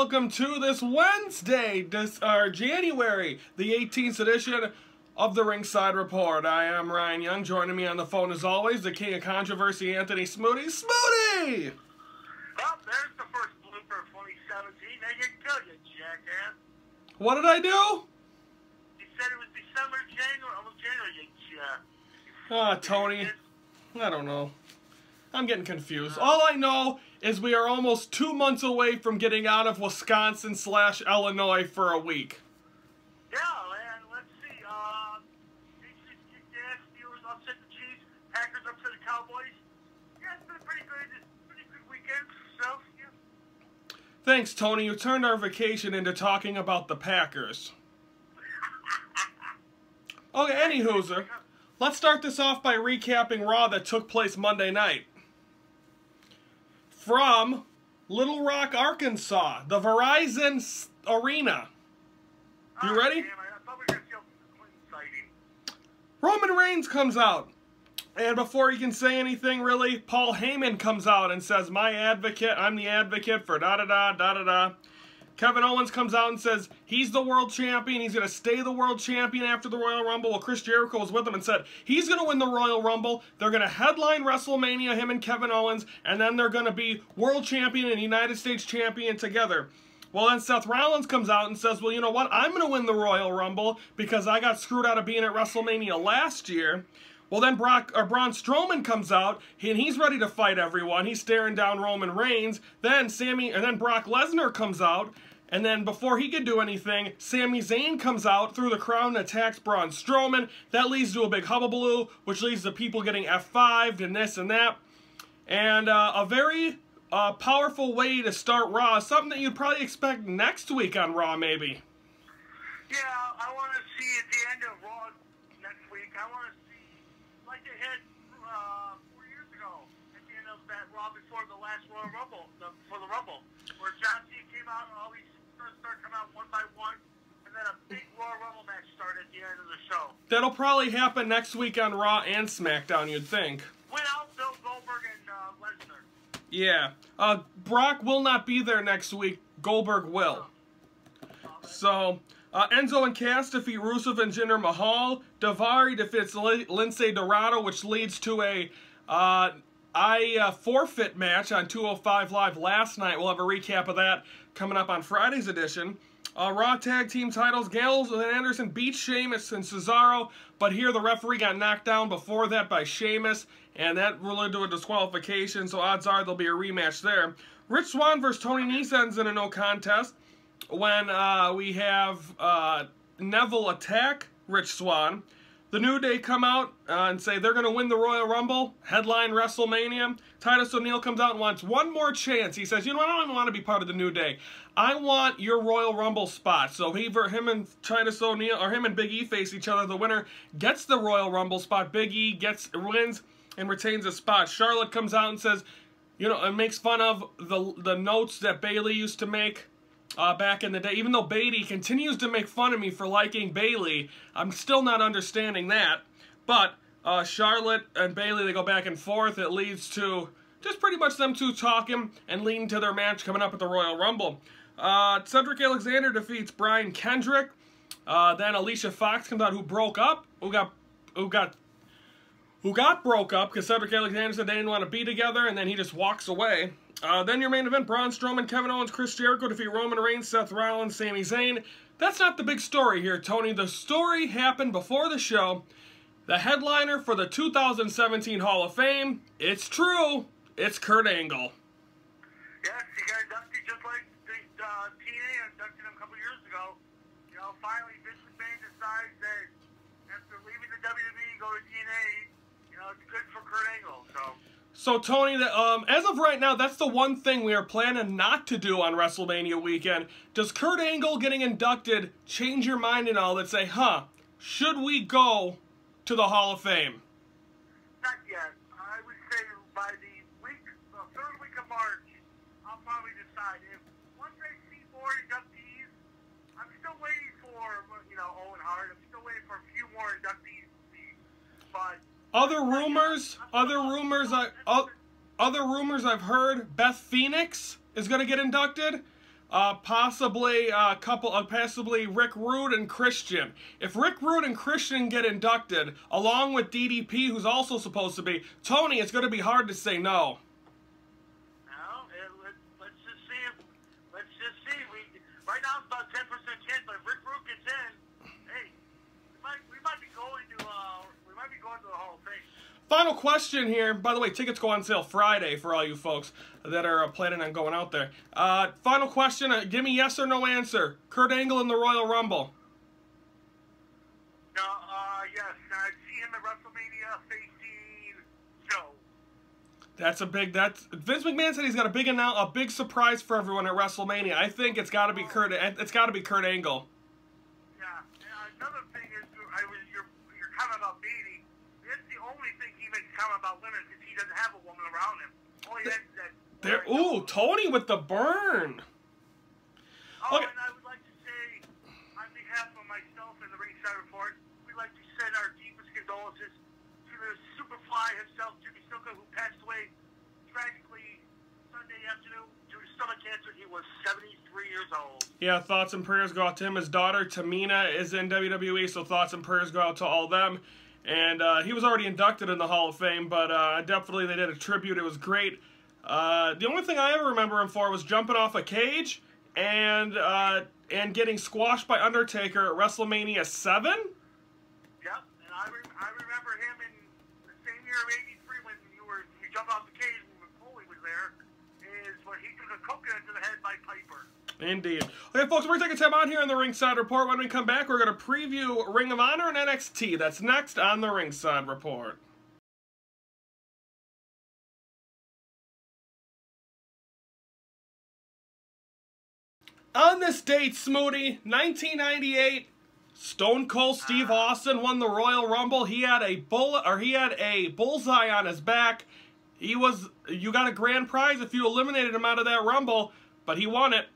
welcome to this Wednesday, January the 18th edition of the Ringside Report. I am Ryan Young. Joining me on the phone as always, the king of controversy, Anthony Smoody. Smoody! Well, there's the first blooper of 2017. There you go, you jackass. What did I do? You said it was December, January, you Tony. I don't know. I'm getting confused. All I know is we are almost 2 months away from getting out of Wisconsin/Illinois for a week. Yeah, and let's see. Patriots kicked ass, Steelers upset the Chiefs, Packers upset the Cowboys. Yeah, it's been a pretty good weekend. So, yeah. Thanks, Tony. You turned our vacation into talking about the Packers. Okay, anywhooser. Let's start this off by recapping Raw that took place Monday night. From Little Rock, Arkansas, the Verizon Arena. You ready? Damn, I thought we were going to see a clean sighting. Roman Reigns comes out. And before he can say anything, really, Paul Heyman comes out and says, I'm the advocate for da-da-da, Kevin Owens comes out and says he's the world champion. He's going to stay the world champion after the Royal Rumble. Well, Chris Jericho was with him and said he's going to win the Royal Rumble. They're going to headline WrestleMania, him and Kevin Owens, and then they're going to be world champion and United States champion together. Well, then Seth Rollins comes out and says, well, you know what? I'm going to win the Royal Rumble because I got screwed out of being at WrestleMania last year. Well, then Braun Strowman comes out, and he's ready to fight everyone. He's staring down Roman Reigns. Then Brock Lesnar comes out, and then before he could do anything, Sami Zayn comes out through the crowd and attacks Braun Strowman. That leads to a big hubbubaloo, which leads to people getting F5'd and this and that. And a very powerful way to start Raw, something that you'd probably expect next week on Raw, maybe. Yeah, I want to see at the end of Raw next week, I want to see, like they had 4 years ago, at the end of that Raw before the last Royal Rumble, before the Rumble, where John Cena came out and all these stars started coming out one by one, and then a big Royal Rumble match started at the end of the show. That'll probably happen next week on Raw and SmackDown, you'd think. Without Bill Goldberg and Lesnar. Yeah. Brock will not be there next week. Goldberg will. So, Enzo and Cass defeat Rusev and Jinder Mahal. Daivari defeats Lindsay Dorado, which leads to a forfeit match on 205 Live last night. We'll have a recap of that coming up on Friday's edition. Raw Tag Team titles, Gallows and Anderson beat Sheamus and Cesaro, but here the referee got knocked down before that by Sheamus, and that led to a disqualification, so odds are there'll be a rematch there. Rich Swann versus Tony Nese ends in a no contest when we have Neville attack Rich Swann. The New Day come out and say they're going to win the Royal Rumble, headline WrestleMania. Titus O'Neil comes out and wants one more chance. He says, you know what, I don't even want to be part of the New Day. I want your Royal Rumble spot. So him and Titus O'Neil, or him and Big E face each other. The winner gets the Royal Rumble spot. Big E wins and retains a spot. Charlotte comes out and says, you know, and makes fun of the notes that Bayley used to make back in the day. Even though Beatty continues to make fun of me for liking Bayley, I'm still not understanding that. But Charlotte and Bayley, they go back and forth. It leads to just pretty much them two talking and leading to their match coming up at the Royal Rumble. Cedric Alexander defeats Brian Kendrick. Then Alicia Fox comes out, who broke up. Who got broke up because Cedric Alexander said they didn't want to be together, and then he just walks away. Then your main event, Braun Strowman, Kevin Owens, Chris Jericho defeat Roman Reigns, Seth Rollins, Sami Zayn. That's not the big story here, Tony. The story happened before the show. The headliner for the 2017 Hall of Fame, it's true, it's Kurt Angle. Yes, he got inducted just like TNA inducted him a couple years ago. You know, finally Vince McMahon decides that after leaving the WWE, go to TNA, you know, it's good for Kurt Angle, So, Tony, as of right now, that's the one thing we are planning not to do on WrestleMania weekend. Does Kurt Angle getting inducted change your mind at all that say, should we go to the Hall of Fame? Not yet. I would say by the third week of March, I'll probably decide. Once I see more inductees, I'm still waiting for, Owen Hart. I'm still waiting for a few more inductees to see. But Other rumors I've heard, Beth Phoenix is going to get inducted. possibly Rick Rude and Christian. If Rick Rude and Christian get inducted, along with DDP, who's also supposed to be, Tony, it's going to be hard to say no. Let's just see. Right now it's about 10% chance, but if Rick Rude gets in, hey, we might be going to the Hall of Fame. Final question here. By the way, tickets go on sale Friday for all you folks that are planning on going out there. Final question. Give me yes or no answer. Kurt Angle in the Royal Rumble. No, yes. I see him at WrestleMania facing Joe. Vince McMahon said he's got a big surprise for everyone at WrestleMania. I think it's got to be Kurt Angle. Yeah. Another thing is, you're comment about Beatty. It's the only thing he makes comment about women is he doesn't have a woman around him. All he has is that. Ooh, Tony with the burn. Oh, okay. And I would like to say, on behalf of myself and the Ringside Report, we'd like to send our deepest condolences to the Superfly himself, Jimmy Snuka, who passed away tragically Sunday afternoon due to stomach cancer. He was 73 years old. Yeah, thoughts and prayers go out to him. His daughter, Tamina, is in WWE, so thoughts and prayers go out to all them. And he was already inducted in the Hall of Fame, but definitely they did a tribute. It was great. The only thing I ever remember him for was jumping off a cage and getting squashed by Undertaker at WrestleMania 7. Yep, and I remember him in the same year of '83 when you jumped off the cage when Foley was there, is when he took a coconut to the head by Piper. Indeed. Okay, folks, we're taking time out here on the Ringside Report. When we come back, we're going to preview Ring of Honor and NXT. That's next on the Ringside Report. On this date, Smooty, 1998, Stone Cold Steve Austin won the Royal Rumble. He had a bullseye on his back. You got a grand prize if you eliminated him out of that Rumble, but he won it.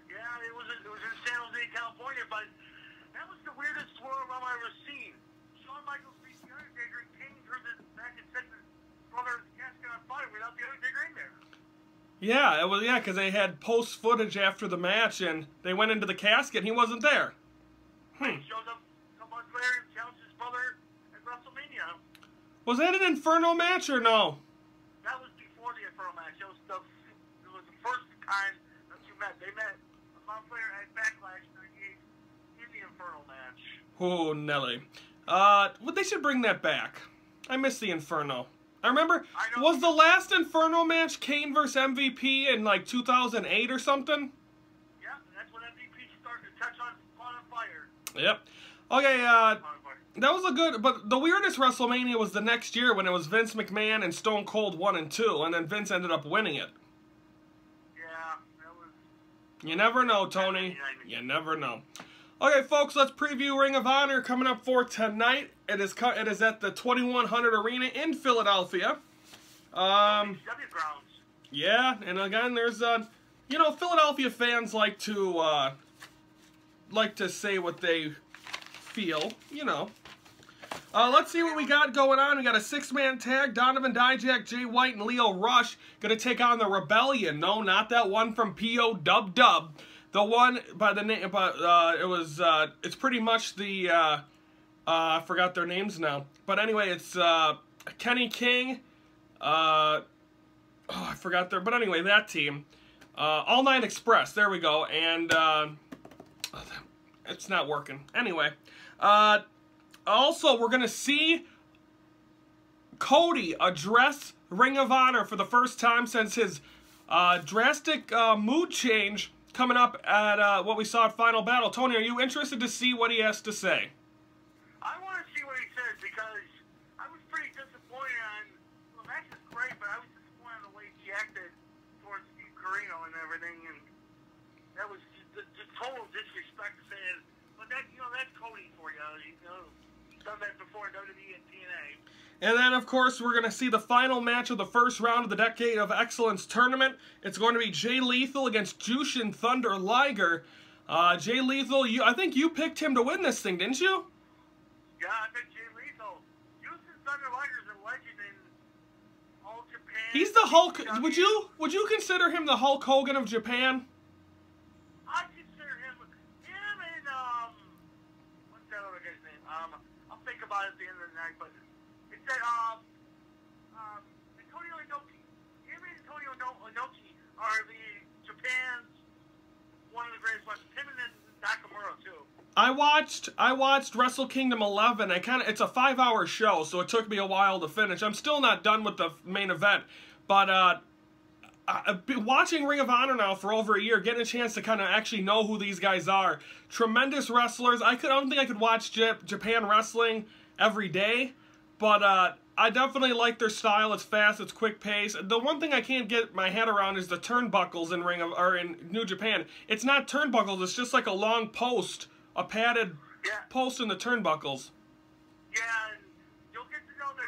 Yeah, it was in San Jose, California, but that was the weirdest Royal Rumble I've ever seen. Shawn Michaels beat the Undertaker, King turned his back and set his brother's casket on fire without the Undertaker in there. Yeah, because they had post footage after the match, and they went into the casket, and he wasn't there. He showed up a month later and challenged his brother at WrestleMania. Was that an Inferno match or no? That was before the Inferno match. It was the first time that you met. They met a month later at Backlash '98 in the Inferno match. Oh, Nelly. They should bring that back. I miss the Inferno. I remember, was the last Inferno match Kane versus MVP in like 2008 or something? Yeah, that's when MVP started to touch on fire. Yep. Okay, that was a good, but the weirdest WrestleMania was the next year when it was Vince McMahon and Stone Cold 1 and 2, and then Vince ended up winning it. Yeah, that was... You never know, Tony. You never know. Okay, folks, let's preview Ring of Honor coming up for tonight. It is at the 2100 Arena in Philadelphia. Yeah, and again, there's Philadelphia fans like to say what they feel, Let's see what we got going on. We got a 6-man tag. Donovan Dijak, Jay White, and Lio Rush going to take on the Rebellion. No, not that one from P.O. Dub Dub. The one by the name, it's pretty much the, I forgot their names now. But anyway, it's Kenny King. I forgot but anyway, that team. All Night Express, there we go. And it's not working. Anyway, also we're going to see Cody address Ring of Honor for the first time since his drastic mood change coming up at what we saw at Final Battle. Tony, are you interested to see what he has to say? I want to see what he says because I was pretty disappointed the match is great, but I was disappointed on the way he acted towards Steve Corino and everything, and that was just total disrespect to say it. But that's Cody for you. He's done that before in WWE and TNA. And then, of course, we're going to see the final match of the first round of the Decade of Excellence tournament. It's going to be Jay Lethal against Jushin Thunder Liger. Jay Lethal, I think you picked him to win this thing, didn't you? Yeah, I picked Jay Lethal. Jushin Thunder Liger is a legend in All Japan He's the Hulk. Would you consider him the Hulk Hogan of Japan? I consider him and what's that other guy's name? I'll think about it at the end of the night, but it's that Antonio Inoki. Him and Antonio Inoki are the Japan's one of the greatest weapons. Him and then Nakamura too. I watched Wrestle Kingdom 11. It's a 5-hour show, so it took me a while to finish. I'm still not done with the main event, but I've been watching Ring of Honor now for over a year, getting a chance to kind of actually know who these guys are. Tremendous wrestlers. I don't think I could watch Japan wrestling every day, but I definitely like their style. It's fast, it's quick pace. The one thing I can't get my head around is the turnbuckles in New Japan. It's not turnbuckles. It's just like a long post. A padded post in the turnbuckles. Yeah, and you'll get to know the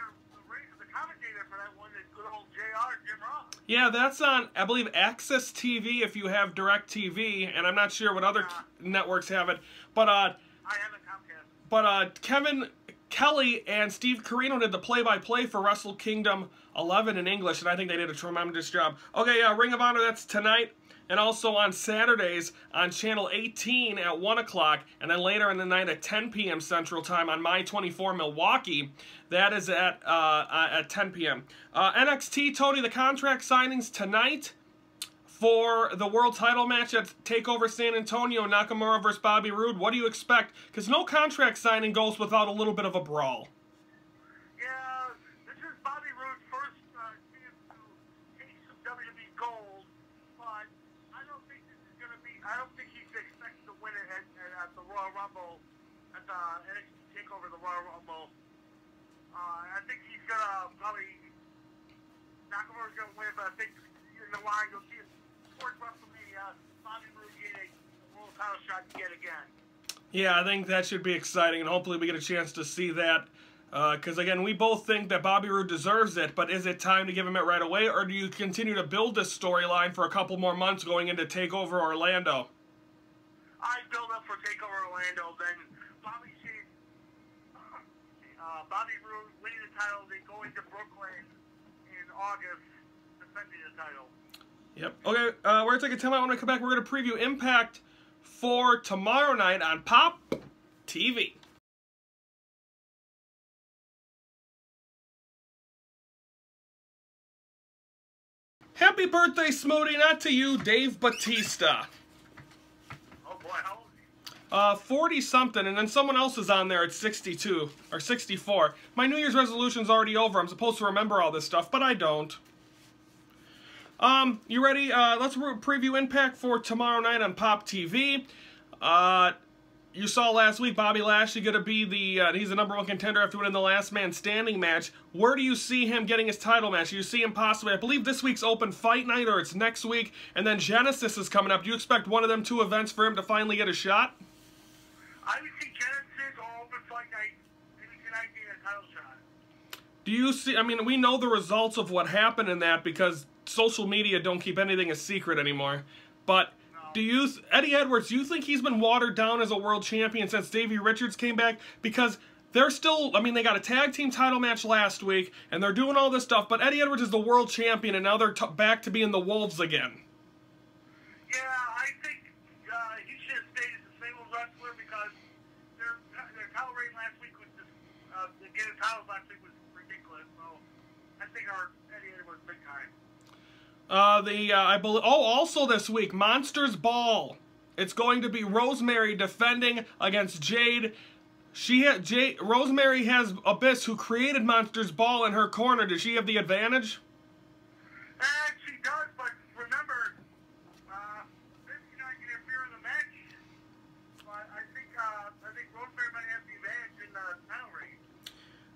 commentator for that one is good old JR, Jim Ross. Yeah, that's on, I believe, Access TV if you have Direct TV, and I'm not sure what other networks have it. But I haven't Comcast. But Kevin Kelly and Steve Corino did the play-by-play for Wrestle Kingdom 11 in English, and I think they did a tremendous job. Okay, Ring of Honor, that's tonight. And also on Saturdays on Channel 18 at 1 o'clock, and then later in the night at 10 p.m. Central Time on My 24 Milwaukee. That is at 10 p.m. NXT, Tony, the contract signings tonight for the world title match at TakeOver San Antonio, Nakamura versus Bobby Roode. What do you expect? Because no contract signing goes without a little bit of a brawl. Yeah, this is Bobby Roode's first chance to take some WWE gold, but I don't think he's expected to win it at the Royal Rumble, at the NXT TakeOver the Royal Rumble. I think he's gonna Nakamura's gonna win, but I think in the line you'll see it towards WrestleMania, Bobby Roode getting a world title shot yet again. Yeah, I think that should be exciting, and hopefully we get a chance to see that. Because, again, we both think that Bobby Roode deserves it, but is it time to give him it right away, or do you continue to build this storyline for a couple more months going into TakeOver Orlando? I build up for TakeOver Orlando, then Bobby Roode winning the title, then going to Brooklyn in August, defending the title. Yep. Okay, we're going to take a 10-minute. When we come back, we're going to preview Impact for tomorrow night on Pop TV. Happy birthday, Smoothie, not to you, Dave Bautista. Oh boy, how old is he? 40-something, and then someone else is on there at 62, or 64. My New Year's resolution's already over. I'm supposed to remember all this stuff, but I don't. You ready? Let's preview Impact for tomorrow night on Pop TV. You saw last week Bobby Lashley going to be he's the #1 contender after winning the Last Man Standing match. Where do you see him getting his title match? Do you see him possibly, I believe this week's Open Fight Night, or it's next week, and then Genesis is coming up. Do you expect one of them two events for him to finally get a shot? I would see Genesis or Open Fight Night, maybe tonight getting a title shot. Do you see, I mean, we know the results of what happened in that because social media don't keep anything a secret anymore, but Eddie Edwards, do you think he's been watered down as a world champion since Davey Richards came back? Because they're still, I mean, they got a tag team title match last week, and they're doing all this stuff, but Eddie Edwards is the world champion, and now they're back to being the Wolves again. Yeah, I think he should have stayed as a single wrestler because their title reign last week was just, getting titles last week was ridiculous, so I think Eddie Edwards big time. I believe. Oh, also this week, Monsters Ball. It's going to be Rosemary defending against Jade. Rosemary has Abyss, who created Monsters Ball, in her corner. Does she have the advantage? She does, but remember, Abyss cannot interfere in the match. But I think Rosemary might have the advantage in the title reign.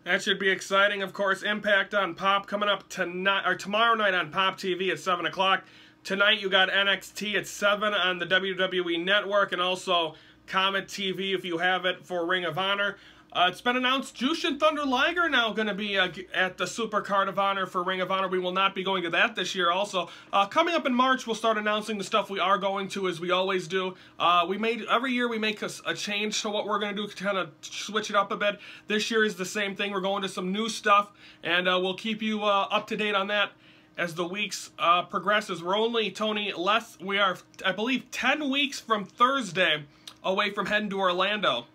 That should be exciting. Of course, Impact on Pop coming up tonight, or tomorrow night on Pop TV at 7 o'clock. Tonight you got NXT at 7 on the WWE Network, and also Comet TV if you have it for Ring of Honor. It's been announced Jushin Thunder Liger now going to be at the Super Card of Honor for Ring of Honor. We will not be going to that this year also. Coming up in March, we'll start announcing the stuff we are going to, as we always do. Every year we make a change to what we're going to do to kind of switch it up a bit. This year is the same thing. We're going to some new stuff, and we'll keep you up to date on that as the weeks progresses. We're only, Tony, we are, I believe, 10 weeks from Thursday away from heading to Orlando.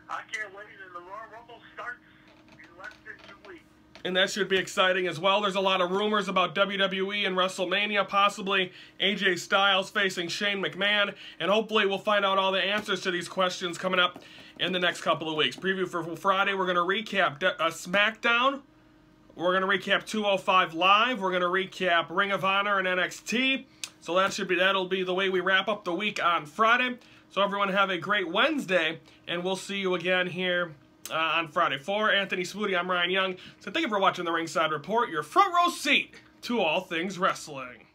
I can't wait, and the Royal Rumble starts in less than 2 weeks. And that should be exciting as well. There's a lot of rumors about WWE and WrestleMania, possibly AJ Styles facing Shane McMahon, and hopefully we'll find out all the answers to these questions coming up in the next couple of weeks. Preview for Friday, we're going to recap SmackDown. We're going to recap 205 Live. We're going to recap Ring of Honor and NXT. So that'll be the way we wrap up the week on Friday. So everyone have a great Wednesday, and we'll see you again here on Friday. For Anthony Swoody, I'm Ryan Young. So thank you for watching the Ringside Report, your front row seat to all things wrestling.